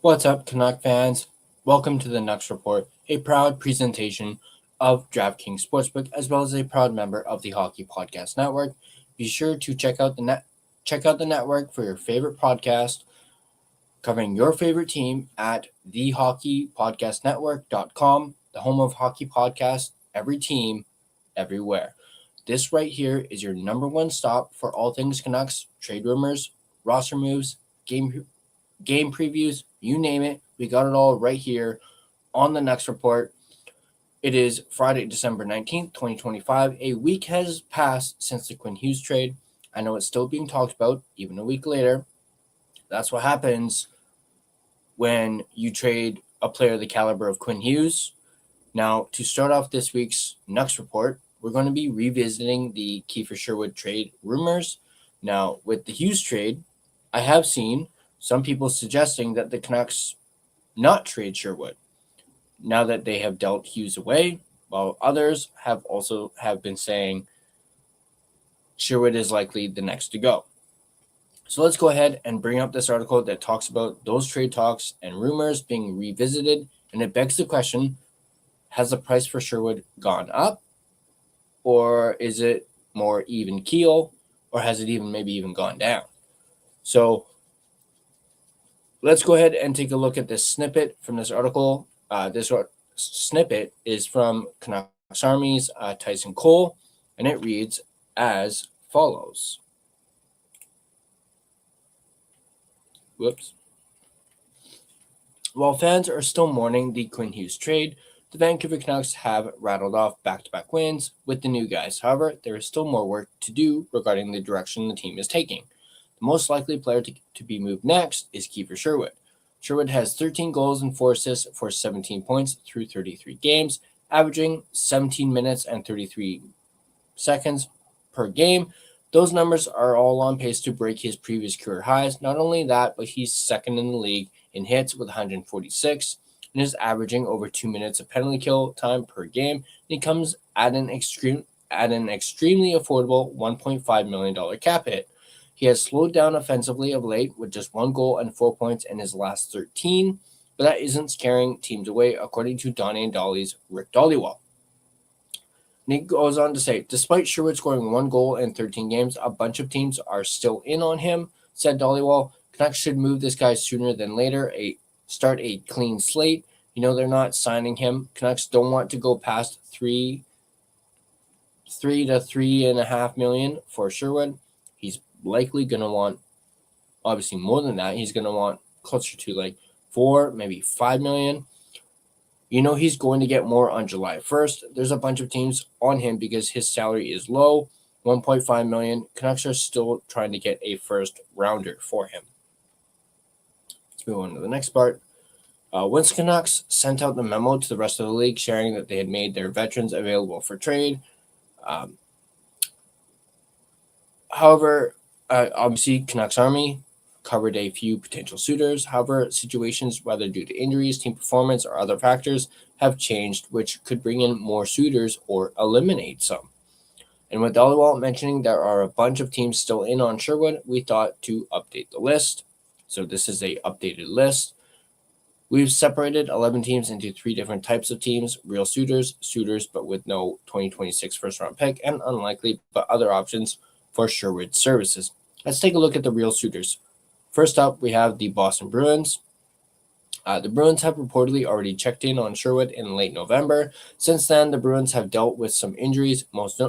What's up, Canuck fans? Welcome to the Nucks Report, a proud presentation of DraftKings Sportsbook, as well as a proud member of the Hockey Podcast Network. Be sure to check out the network for your favorite podcast, covering your favorite team at thehockeypodcastnetwork.com, the home of hockey podcasts, every team, everywhere. This right here is your number one stop for all things Canucks, trade rumors, roster moves, game previews, you name it. We got it all right here on the Nucks Report. It is Friday, December 19th, 2025. A week has passed since the Quinn Hughes trade. I know it's still being talked about, even a week later. That's what happens when you trade a player the caliber of Quinn Hughes. Now, to start off this week's Nucks Report, we're going to be revisiting the Kiefer Sherwood trade rumors. Now, with the Hughes trade, I have seen some people suggesting that the Canucks not trade Sherwood now that they have dealt Hughes away, while others have been saying Sherwood is likely the next to go. So let's go ahead and bring up this article that talks about those trade talks and rumors being revisited, and it begs the question, has the price for Sherwood gone up, or is it more even keel, or has it maybe even gone down? So let's go ahead and take a look at this snippet from this article. This snippet is from Canucks Army's Tyson Cole, and it reads as follows. While fans are still mourning the Quinn Hughes trade, the Vancouver Canucks have rattled off back-to-back wins with the new guys. However, there is still more work to do regarding the direction the team is taking. The most likely player to be moved next is Kiefer Sherwood. Sherwood has 13 goals and 4 assists for 17 points through 33 games, averaging 17 minutes and 33 seconds per game. Those numbers are all on pace to break his previous career highs. Not only that, but he's second in the league in hits with 146 and is averaging over 2 minutes of penalty kill time per game. And he comes at an extremely affordable $1.5 million cap hit. He has slowed down offensively of late with just 1 goal and 4 points in his last 13, but that isn't scaring teams away, according to Donnie and Dolly's Rick Dollywall. Nick goes on to say, despite Sherwood scoring 1 goal in 13 games, a bunch of teams are still in on him, said Dollywall. Canucks should move this guy sooner than later, start a clean slate. You know they're not signing him. Canucks don't want to go past $3 to $3.5 million for Sherwood. He's likely going to want, obviously, more than that. He's going to want closer to like $4, maybe $5 million. You know he's going to get more on July 1st. There's a bunch of teams on him because his salary is low, $1.5 million. Canucks are still trying to get a first rounder for him. Let's move on to the next part. Once Canucks sent out the memo to the rest of the league sharing that they had made their veterans available for trade. However, obviously, Canucks Army covered a few potential suitors. However, situations, whether due to injuries, team performance, or other factors, have changed, which could bring in more suitors or eliminate some. And with Dollywall mentioning there are a bunch of teams still in on Sherwood, we thought to update the list. So this is a updated list. We've separated 11 teams into 3 different types of teams: real suitors but with no 2026 first-round pick, and unlikely but other options for Sherwood services. Let's take a look at the real suitors. First up, we have the Boston Bruins. The Bruins have reportedly already checked in on Sherwood in late November. Since then, the Bruins have dealt with some injuries, most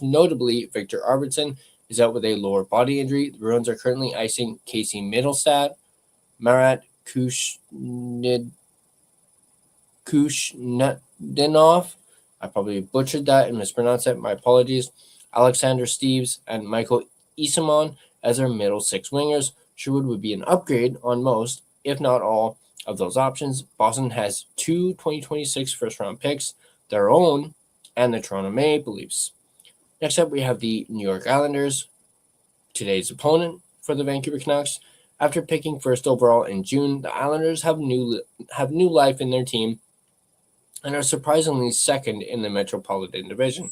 notably Victor Arvidsson is out with a lower body injury. The Bruins are currently icing Casey Mittelstadt, Marat Kushnedinov. I probably butchered that and mispronounced it. My apologies. Alexander Steves and Michael Isamon as our middle 6 wingers. Sherwood would be an upgrade on most, if not all, of those options. Boston has 2 2026 first-round picks, their own, and the Toronto Maple Leafs. Next up, we have the New York Islanders, today's opponent for the Vancouver Canucks. After picking first overall in June, the Islanders have new life in their team and are surprisingly second in the Metropolitan Division.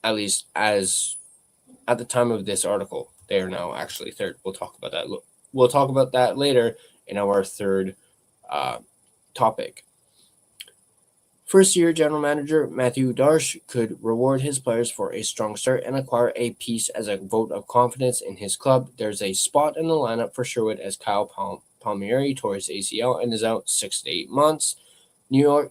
At least as at the time of this article, they are now actually third. We'll talk about that later in our third topic. First-year general manager Matthew Darche could reward his players for a strong start and acquire a piece as a vote of confidence in his club. There's a spot in the lineup for Sherwood as Kyle Palmieri tore his ACL and is out 6 to 8 months. New York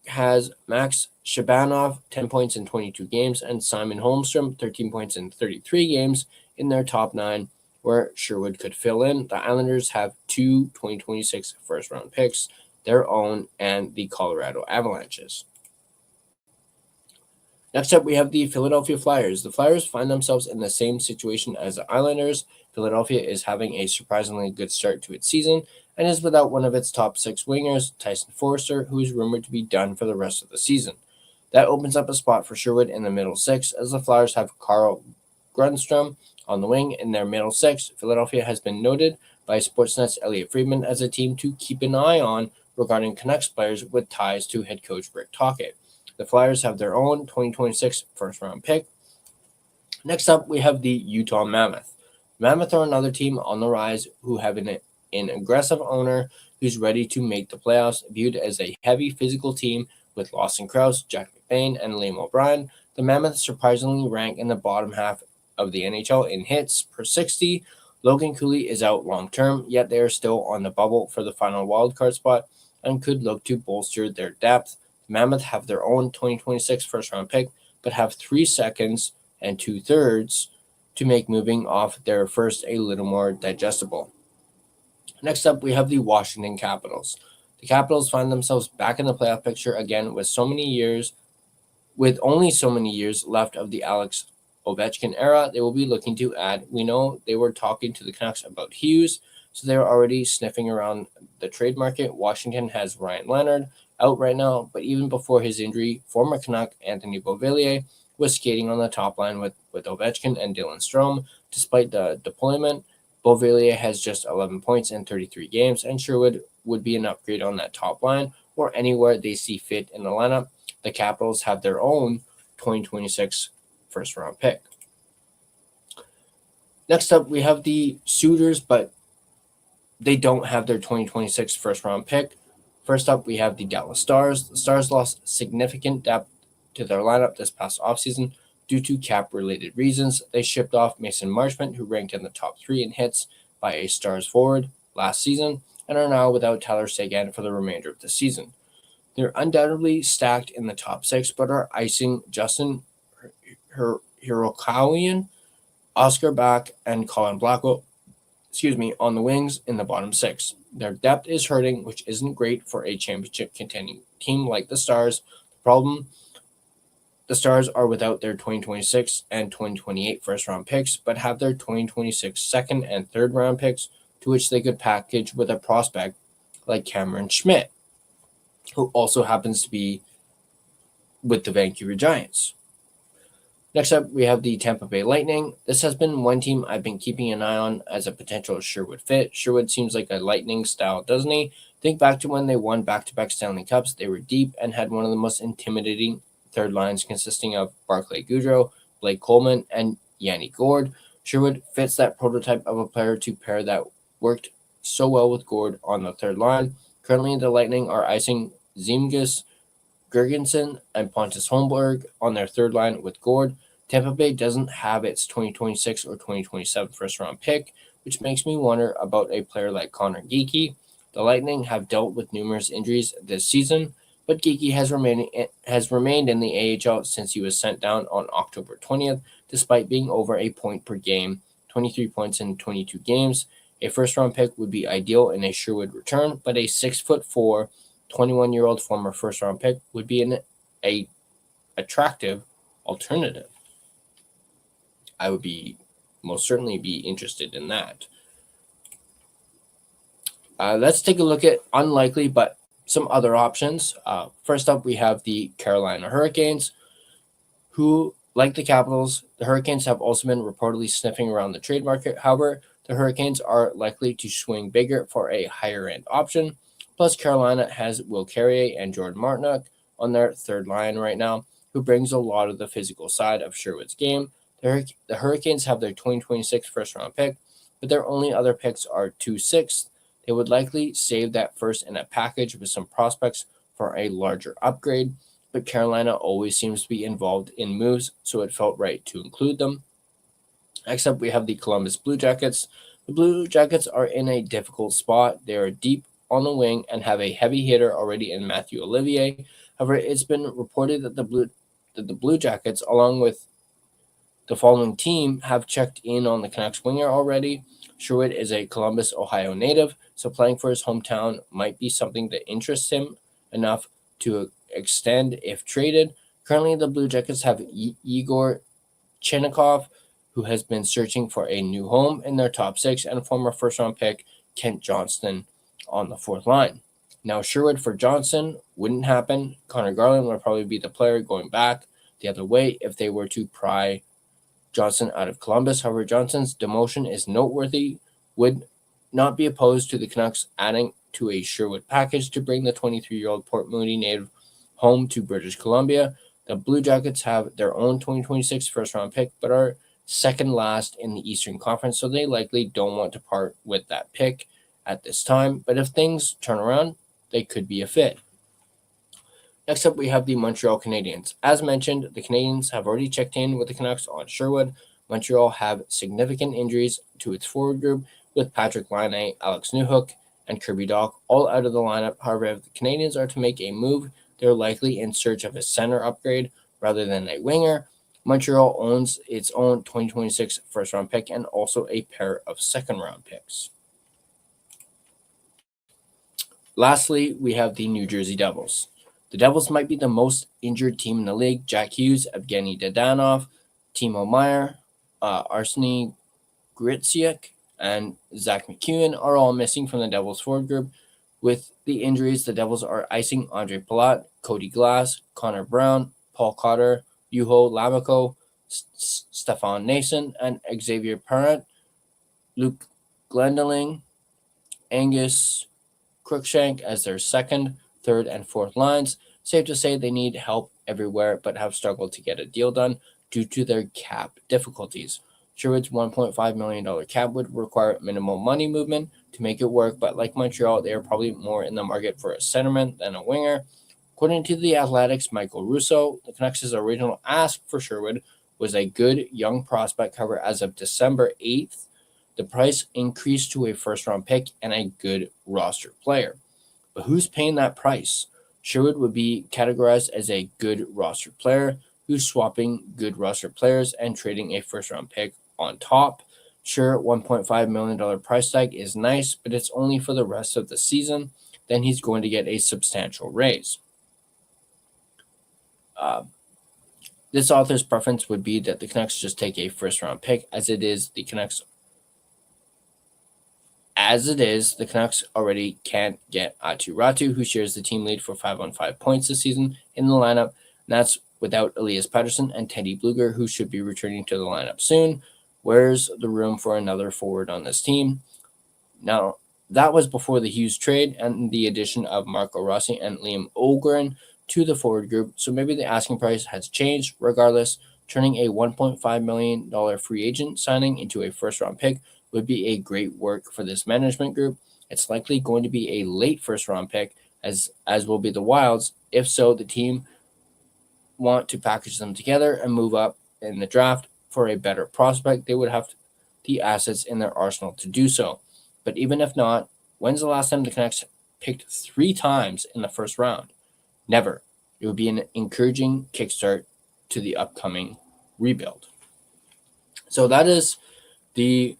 has Max Sasson, 10 points in 22 games, and Simon Holmstrom, 13 points in 33 games in their top 9, where Sherwood could fill in. The Islanders have 2 2026 first-round picks, their own, and the Colorado Avalanches. Next up, we have the Philadelphia Flyers. The Flyers find themselves in the same situation as the Islanders. Philadelphia is having a surprisingly good start to its season and is without one of its top 6 wingers, Tyson Foerster, who is rumored to be done for the rest of the season. That opens up a spot for Sherwood in the middle 6, as the Flyers have Carl Grundstrom on the wing in their middle 6. Philadelphia has been noted by Sportsnet's Elliot Friedman as a team to keep an eye on regarding Canucks players with ties to head coach Rick Tocchet. The Flyers have their own 2026 first-round pick. Next up, we have the Utah Mammoth. Mammoth are another team on the rise who have an aggressive owner who's ready to make the playoffs. Viewed as a heavy physical team with Lawson Krause, Jack McBain, and Liam O'Brien, the Mammoth surprisingly rank in the bottom half of the NHL in hits per 60. Logan Cooley is out long-term, yet they are still on the bubble for the final wildcard spot and could look to bolster their depth. The Mammoth have their own 2026 first-round pick, but have 3 seconds and 2/3 to make moving off their first a little more digestible. Next up, we have the Washington Capitals. The Capitals find themselves back in the playoff picture again with only so many years left of the Alex Ovechkin era. They will be looking to add. We know they were talking to the Canucks about Hughes, so they're already sniffing around the trade market. Washington has Ryan Leonard out right now, but even before his injury, former Canuck Anthony Beauvillier was skating on the top line with Ovechkin and Dylan Strome. Despite the deployment, Beauvillier has just 11 points in 33 games, and Sherwood would be an upgrade on that top line or anywhere they see fit in the lineup. The Capitals have their own 2026 first-round pick. Next up, we have the Suitors, but they don't have their 2026 first-round pick. First up, we have the Dallas Stars. The Stars lost significant depth to their lineup this past offseason due to cap-related reasons. They shipped off Mason Marchment, who ranked in the top 3 in hits by a Stars forward last season, and are now without Tyler Seguin for the remainder of the season. They're undoubtedly stacked in the top 6, but are icing Justin Hirokawian, Oscar Bach, and Colin Blackwell on the wings in the bottom 6. Their depth is hurting, which isn't great for a championship contending team like the Stars. The problem, the Stars are without their 2026 and 2028 first-round picks, but have their 2026 second and third-round picks, to which they could package with a prospect like Cameron Schmidt, who also happens to be with the Vancouver Giants. Next up, we have the Tampa Bay Lightning. This has been one team I've been keeping an eye on as a potential Sherwood fit. Sherwood seems like a Lightning style, doesn't he? Think back to when they won back-to-back Stanley Cups. They were deep and had one of the most intimidating third lines consisting of Barclay Goodrow, Blake Coleman, and Yanni Gourde. Sherwood fits that prototype of a player to pair that worked so well with Gourde on the third line. Currently, the Lightning are icing Zemgus Girgensson and Pontus Holmberg on their third line with Gourde. Tampa Bay doesn't have its 2026 or 2027 first-round pick, which makes me wonder about a player like Connor Geekie. The Lightning have dealt with numerous injuries this season, but Geekie has remained in the AHL since he was sent down on October 20th, despite being over a point per game, 23 points in 22 games. A first-round pick would be ideal in a Sherwood return, but a 6'4", 21-year-old former first-round pick would be an attractive alternative. I would most certainly be interested in that. Let's take a look at unlikely, but some other options. First up, we have the Carolina Hurricanes, who, like the Capitals, the Hurricanes have also been reportedly sniffing around the trade market. However, the Hurricanes are likely to swing bigger for a higher-end option. Plus, Carolina has Will Carrier and Jordan Martinook on their third line right now, who brings a lot of the physical side of Sherwood's game. The Hurricanes have their 2026 first-round pick, but their only other picks are 2 6th, They would likely save that first in a package with some prospects for a larger upgrade, but Carolina always seems to be involved in moves, so it felt right to include them. Next up, we have the Columbus Blue Jackets. The Blue Jackets are in a difficult spot. They are deep on the wing and have a heavy hitter already in Matthew Olivier. However, it's been reported that the Blue Jackets, along with the following team, have checked in on the Canucks winger already. Sherwood is a Columbus, Ohio native, so playing for his hometown might be something that interests him enough to extend if traded. Currently, the Blue Jackets have Igor Chinnikov, who has been searching for a new home in their top six, and former first-round pick Kent Johnston on the fourth line. Now, Sherwood for Johnson wouldn't happen. Connor Garland would probably be the player going back the other way if they were to pry Johnson out of Columbus. However, Johnson's demotion is noteworthy, would not be opposed to the Canucks adding to a Sherwood package to bring the 23-year-old Port Moody native home to British Columbia. The Blue Jackets have their own 2026 first-round pick, but are second last in the Eastern Conference, so they likely don't want to part with that pick at this time. But if things turn around, they could be a fit. Next up, we have the Montreal Canadiens. As mentioned, the Canadiens have already checked in with the Canucks on Sherwood. Montreal have significant injuries to its forward group, with Patrick Laine, Alex Newhook, and Kirby Dach all out of the lineup. However, if the Canadiens are to make a move, they're likely in search of a center upgrade rather than a winger. Montreal owns its own 2026 first-round pick and also a pair of second-round picks. Lastly, we have the New Jersey Devils. The Devils might be the most injured team in the league. Jack Hughes, Evgeny Dadanov, Timo Meier, Arseny Gritziuk, and Zach McEwen are all missing from the Devils forward group. With the injuries, the Devils are icing Andre Palat, Cody Glass, Connor Brown, Paul Cotter, Juho Lammikko, Stefan Nason, and Xavier Parent, Luke Glendeling, Angus Cruikshank as their second, third, and fourth lines. Safe to say they need help everywhere, but have struggled to get a deal done due to their cap difficulties. Sherwood's $1.5 million cap would require minimal money movement to make it work, but like Montreal, they are probably more in the market for a centerman than a winger. According to The Athletic's Michael Russo, the Canucks' original ask for Sherwood was a good young prospect. However, as of December 8th, the price increased to a first-round pick and a good roster player. But who's paying that price? Sherwood would be categorized as a good roster player who's swapping good roster players and trading a first-round pick on top. Sure, $1.5 million price tag is nice, but it's only for the rest of the season. Then he's going to get a substantial raise. This author's preference would be that the Canucks just take a first-round pick. As it is, the Canucks already can't get Aatu Räty, who shares the team lead for 5-on-5 points this season, in the lineup. And that's without Elias Pettersson and Teddy Bluger, who should be returning to the lineup soon. Where's the room for another forward on this team? Now, that was before the Hughes trade and the addition of Marco Rossi and Liam Ogren to the forward group, so maybe the asking price has changed. Regardless, turning a $1.5 million free agent signing into a first-round pick would be a great work for this management group. It's likely going to be a late first-round pick, as will be the Wilds. If so, the team want to package them together and move up in the draft for a better prospect. They would have the assets in their arsenal to do so. But even if not, when's the last time the Canucks picked 3 times in the first round? Never. It would be an encouraging kickstart to the upcoming rebuild. So that is the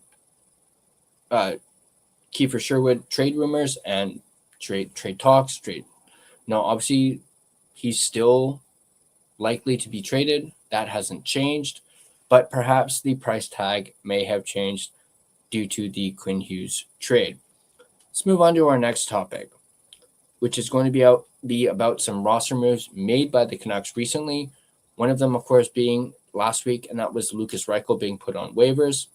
Kiefer Sherwood trade rumors and trade talks. Obviously, he's still likely to be traded. That hasn't changed, but perhaps the price tag may have changed due to the Quinn Hughes trade. Let's move on to our next topic, which is going to be about some roster moves made by the Canucks recently. One of them, of course, being last week, and that was Lukas Reichel being put on waivers.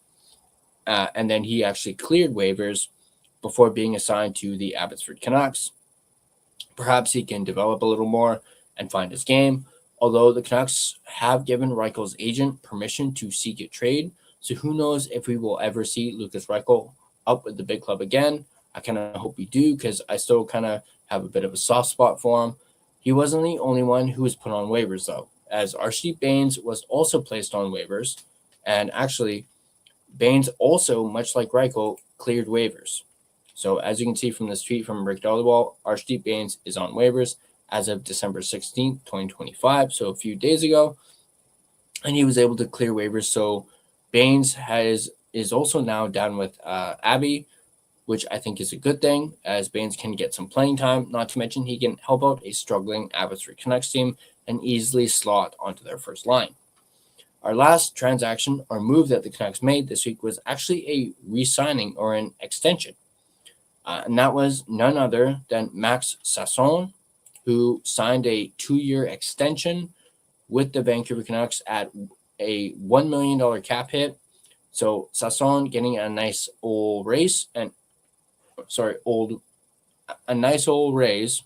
And then he actually cleared waivers before being assigned to the Abbotsford Canucks. Perhaps he can develop a little more and find his game, although the Canucks have given Reichel's agent permission to seek a trade. So who knows if we will ever see Lukas Reichel up with the big club again. I kind of hope we do because I still kind of have a bit of a soft spot for him. He wasn't the only one who was put on waivers, though, as Arshdeep Bains was also placed on waivers. And actually, Bains also, much like Reichel, cleared waivers. So as you can see from this tweet from Rick Dollywall, Arshdeep Bains is on waivers as of December 16th, 2025, so a few days ago. And he was able to clear waivers. So Bains is also now down with Abby, which I think is a good thing, as Bains can get some playing time. Not to mention he can help out a struggling Abbotsford Canucks team and easily slot onto their first line. Our last transaction or move that the Canucks made this week was actually a re-signing or an extension. And that was none other than Max Sasson, who signed a 2-year extension with the Vancouver Canucks at a $1 million cap hit. So Sasson getting a nice old raise and a nice old raise.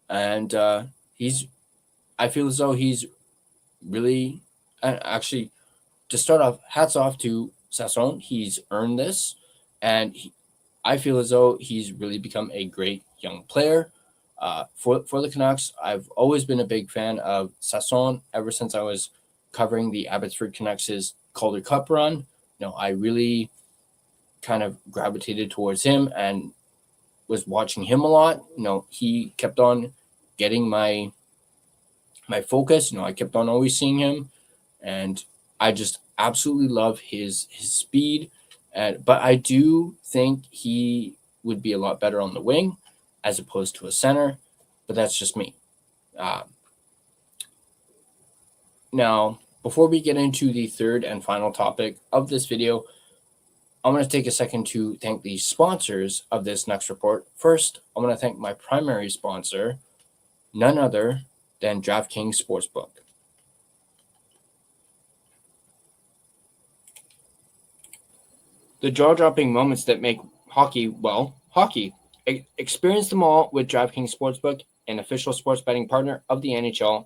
And I feel as though he's really, actually, to start off, hats off to Sasson. He's earned this, and I feel as though he's really become a great young player for the Canucks. I've always been a big fan of Sasson ever since I was covering the Abbotsford Canucks' Calder Cup run. I really kind of gravitated towards him and was watching him a lot. He kept on getting my focus. I kept on always seeing him, and I just absolutely love his speed. But I do think he would be a lot better on the wing as opposed to a center, but that's just me. Now, before we get into the third and final topic of this video, I'm going to take a second to thank the sponsors of this Nucks Report. First, I'm going to thank my primary sponsor, none other than DraftKings Sportsbook. The jaw-dropping moments that make hockey, well, hockey. Experience them all with DraftKings Sportsbook, an official sports betting partner of the NHL.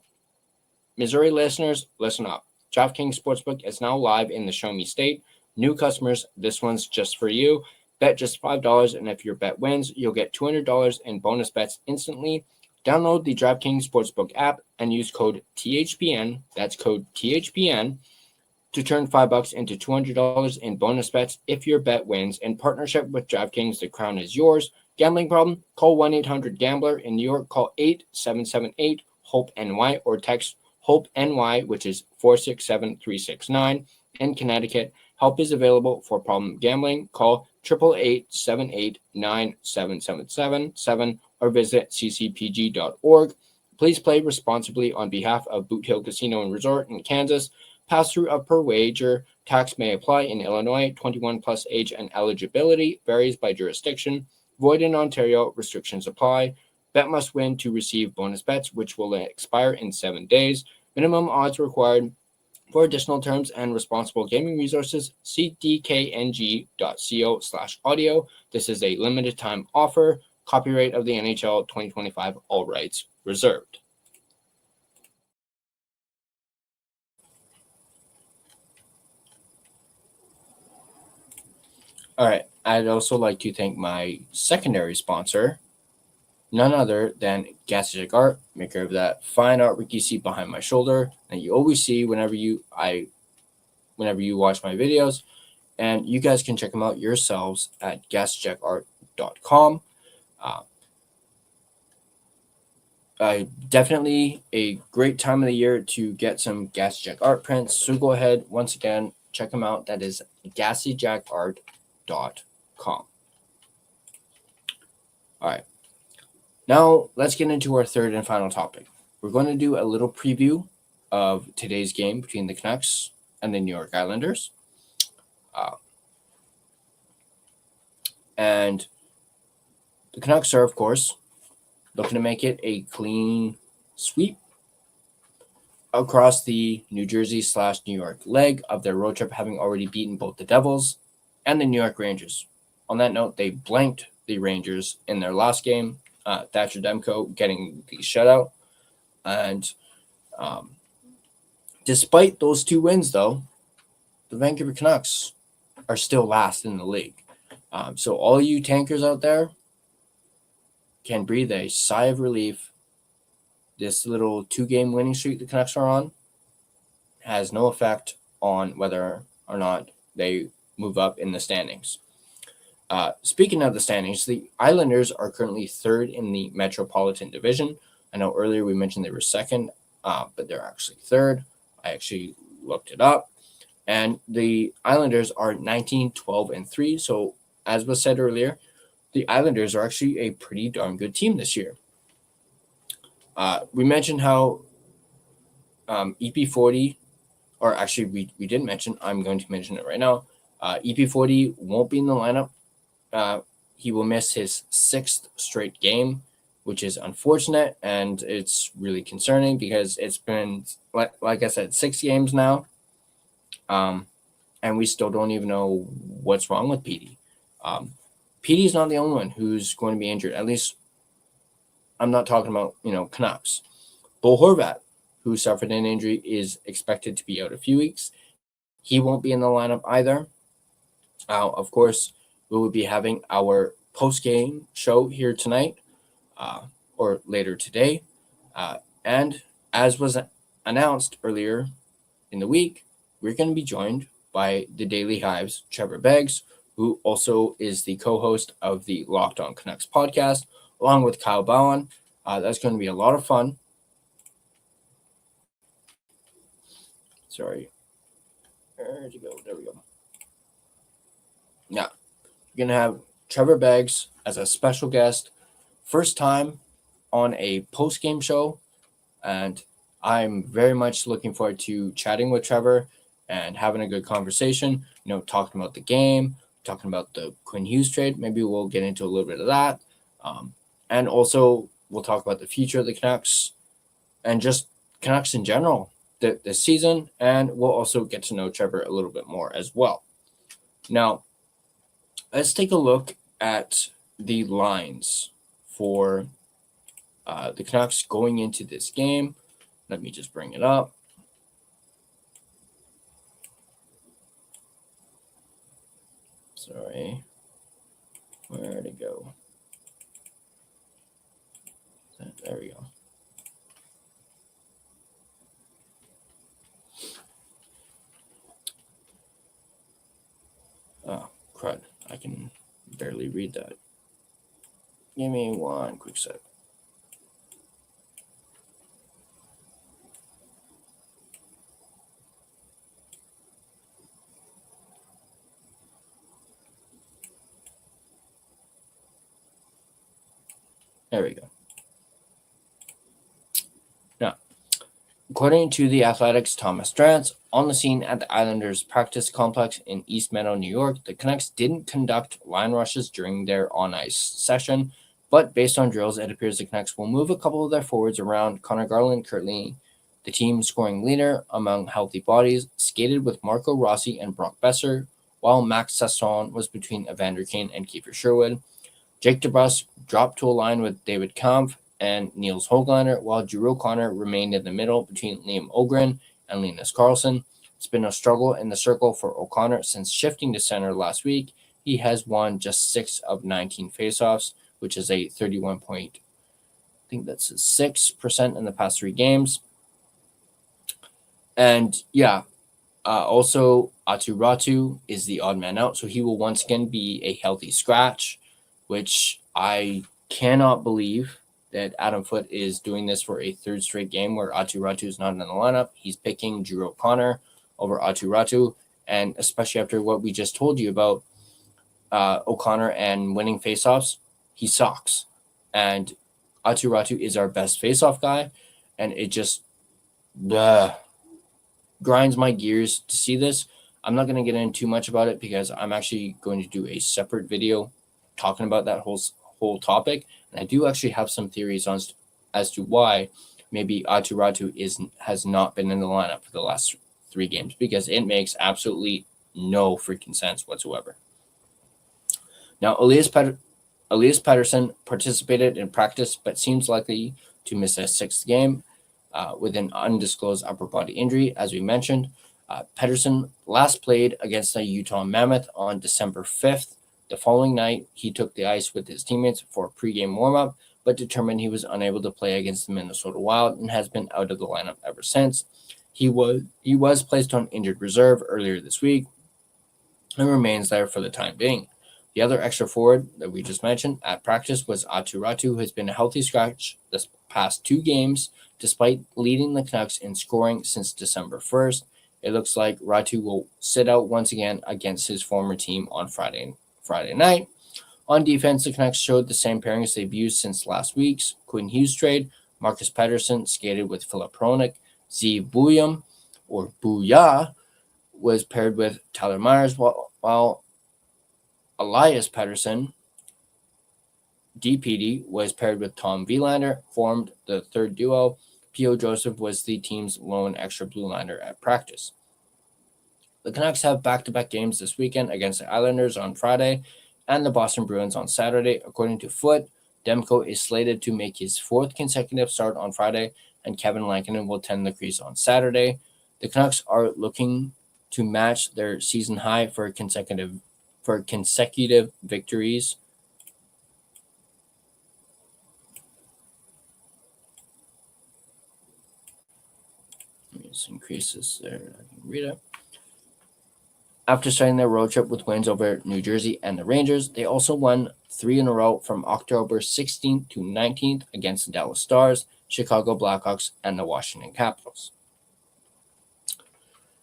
Missouri listeners, listen up. DraftKings Sportsbook is now live in the Show Me State. New customers, this one's just for you. Bet just $5, and if your bet wins, you'll get $200 in bonus bets instantly. Download the DraftKings Sportsbook app and use code THPN, that's code THPN, to turn $5 into $200 in bonus bets if your bet wins. In partnership with DraftKings, the crown is yours. Gambling problem? Call 1-800-GAMBLER. In New York, call 877-8-HOPE-NY or text HOPE-NY, which is 467-369. In Connecticut, help is available for problem gambling. Call 888-789-7777 or visit ccpg.org. Please play responsibly on behalf of Boot Hill Casino and Resort in Kansas. Pass-through of per wager. Tax may apply in Illinois. 21 plus age and eligibility varies by jurisdiction. Void in Ontario. Restrictions apply. Bet must win to receive bonus bets, which will expire in 7 days. Minimum odds required. For additional terms and responsible gaming resources, see dkng.co/audio. This is a limited time offer. Copyright of the NHL 2025, all rights reserved. All right, I'd also like to thank my secondary sponsor, none other than Gassy Jack Art, maker of that fine artwork you see behind my shoulder that you always see whenever you watch my videos. And you guys can check them out yourselves at GassyJackArt.com. Definitely a great time of the year to get some Gassy Jack Art prints. So go ahead, once again, check them out. That is GassyJackArt.com. All right. Now, let's get into our third and final topic. We're going to do a little preview of today's game between the Canucks and the New York Islanders. And the Canucks are, of course, looking to make it a clean sweep across the New Jersey/New York leg of their road trip, having already beaten both the Devils and the New York Rangers. On that note, they blanked the Rangers in their last game. Thatcher Demko getting the shutout. And despite those two wins, though, the Vancouver Canucks are still last in the league. So all you tankers out there can breathe a sigh of relief. This little 2-game winning streak the Canucks are on has no effect on whether or not they move up in the standings. Speaking of the standings, the Islanders are currently third in the Metropolitan Division. I know earlier we mentioned they were second, but they're actually third. I actually looked it up. And the Islanders are 19, 12, and 3. So, as was said earlier, the Islanders are actually a pretty darn good team this year. We mentioned how EP40, or actually we didn't mention, I'm going to mention it right now. EP40 won't be in the lineup. He will miss his 6th straight game, which is unfortunate, and it's really concerning because it's been, like I said, 6 games now, and we still don't even know what's wrong with PD. PD is not the only one who's going to be injured. At least I'm not talking about, Canucks. Bo Horvat, who suffered an injury, is expected to be out a few weeks. He won't be in the lineup either. Of course, we will be having our post-game show here tonight or later today. And as was announced earlier in the week, we're going to be joined by the Daily Hive's Trevor Beggs, who also is the co-host of the Locked On Canucks podcast, along with Kyle Bowen. That's going to be a lot of fun. Sorry. Where'd you go? There we go. Yeah. You're going to have Trevor Beggs as a special guest. First time on a post-game show. And I'm very much looking forward to chatting with Trevor and having a good conversation. Talking about the game, talking about the Quinn Hughes trade. Maybe we'll get into a little bit of that. And also, we'll talk about the future of the Canucks and just Canucks in general this season. And we'll also get to know Trevor a little bit more as well. Now, let's take a look at the lines for the Canucks going into this game. Let me just bring it up. Sorry. Where'd it go? There we go. Oh, crud. I can barely read that. Give me one quick sec. There we go. Now, according to The Athletic's Thomas Drance, on the scene at the Islanders practice complex in East Meadow, New York, the Canucks didn't conduct line rushes during their on-ice session, but based on drills, it appears the Canucks will move a couple of their forwards around. Connor Garland, currently the team scoring leader among healthy bodies, skated with Marco Rossi and Brock Besser, while Max Sasson was between Evander Kane and Kiefer Sherwood. Jake DeBrusk dropped to a line with David Kampf and Niels Höglander, while Drew O'Connor remained in the middle between Liam Ogren and Linus Karlsson. It's been a struggle in the circle for O'Connor since shifting to center last week. He has won just 6 of 19 faceoffs, which is a 6% in the past 3 games. And also Aatu Ratu is the odd man out, so he will once again be a healthy scratch, which I cannot believe that Adam Foote is doing this for a 3rd straight game where Aatu Ratu is not in the lineup. He's picking Drew O'Connor over Aatu Ratu, and especially after what we just told you about O'Connor and winning faceoffs, he sucks. And Aatu Ratu is our best faceoff guy, and it just grinds my gears to see this. I'm not going to get into too much about it because I'm actually going to do a separate video talking about that whole topic. And I do actually have some theories as to why maybe Aatu Ratu has not been in the lineup for the last 3 games, because it makes absolutely no freaking sense whatsoever. Now, Elias Pettersson participated in practice but seems likely to miss a 6th game with an undisclosed upper body injury, as we mentioned. Pettersson last played against the Utah Mammoth on December 5th The following night, he took the ice with his teammates for a pregame warm-up, but determined he was unable to play against the Minnesota Wild and has been out of the lineup ever since. He was placed on injured reserve earlier this week and remains there for the time being. The other extra forward that we just mentioned at practice was Aatu Räty, who has been a healthy scratch this past 2 games, despite leading the Canucks in scoring since December 1st. It looks like Räty will sit out once again against his former team on Friday night. On defense, the Canucks showed the same pairings they've used since last week's Quinn Hughes trade. Marcus Pettersson skated with Filip Hronek. Zeev Bouillon, or Booyah, was paired with Tyler Myers, while Elias Pettersson, DPD, was paired with Tom Wielander, formed the third duo. P.O. Joseph was the team's lone extra blue liner at practice. The Canucks have back-to-back games this weekend against the Islanders on Friday and the Boston Bruins on Saturday. According to Foot, Demko is slated to make his 4th consecutive start on Friday, and Kevin Lankinen will tend the crease on Saturday. The Canucks are looking to match their season high for consecutive victories. Let me just increase this there. I can read it. After starting their road trip with wins over New Jersey and the Rangers, they also won 3 in a row from October 16th to 19th against the Dallas Stars, Chicago Blackhawks, and the Washington Capitals.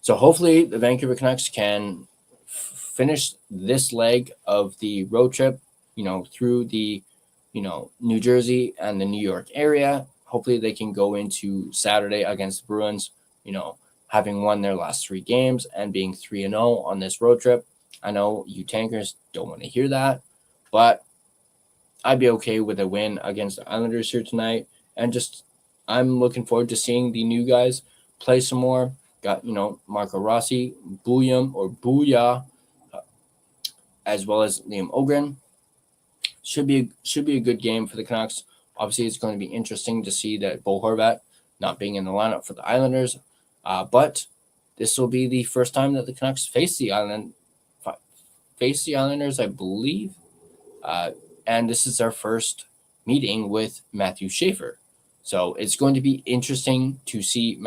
So hopefully the Vancouver Canucks can finish this leg of the road trip, through the, New Jersey and the New York area. Hopefully they can go into Saturday against the Bruins, having won their last 3 games and being 3-0 on this road trip. I know you tankers don't want to hear that, but I'd be okay with a win against the Islanders here tonight. And I'm looking forward to seeing the new guys play some more. Got, Marco Rossi, Bouillon or Booyah, as well as Liam Ogren. Should be a good game for the Canucks. Obviously, it's going to be interesting to see that Bo Horvat not being in the lineup for the Islanders. But this will be the first time that the Canucks face the Islanders, I believe. And this is our first meeting with Matthew Schaefer. So it's going to be interesting to see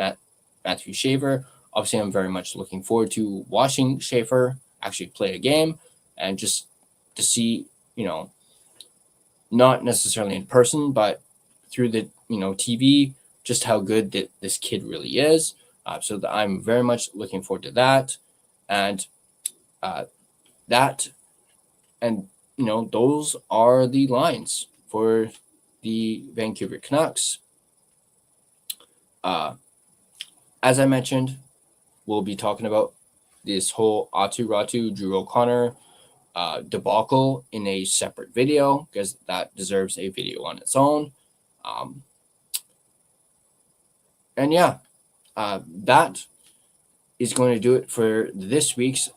Matthew Schaefer. Obviously, I'm very much looking forward to watching Schaefer actually play a game and just to see, not necessarily in person, but through the, TV, just how good this kid really is. So I'm very much looking forward to that. And those are the lines for the Vancouver Canucks. As I mentioned, we'll be talking about this whole Aatu Räty, Drew O'Connor debacle in a separate video, because that deserves a video on its own. That is going to do it for this week's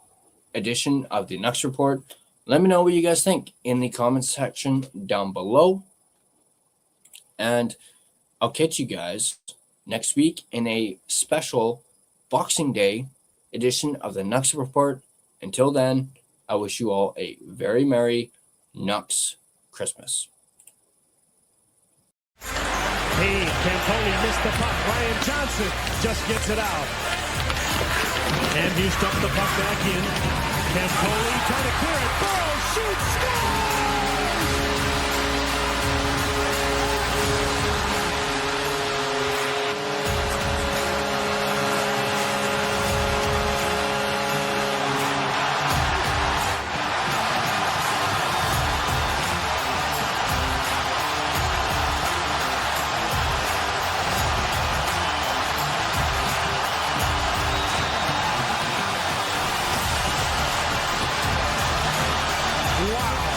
edition of the Nucks Report. Let me know what you guys think in the comments section down below. And I'll catch you guys next week in a special Boxing Day edition of the Nucks Report. Until then, I wish you all a very Merry Nucks Christmas. Hey, Campoli missed the puck. Ryan Johnson just gets it out. And you stuff the puck back in. Campoli trying to clear it. Burrow shoots, scores! Wow.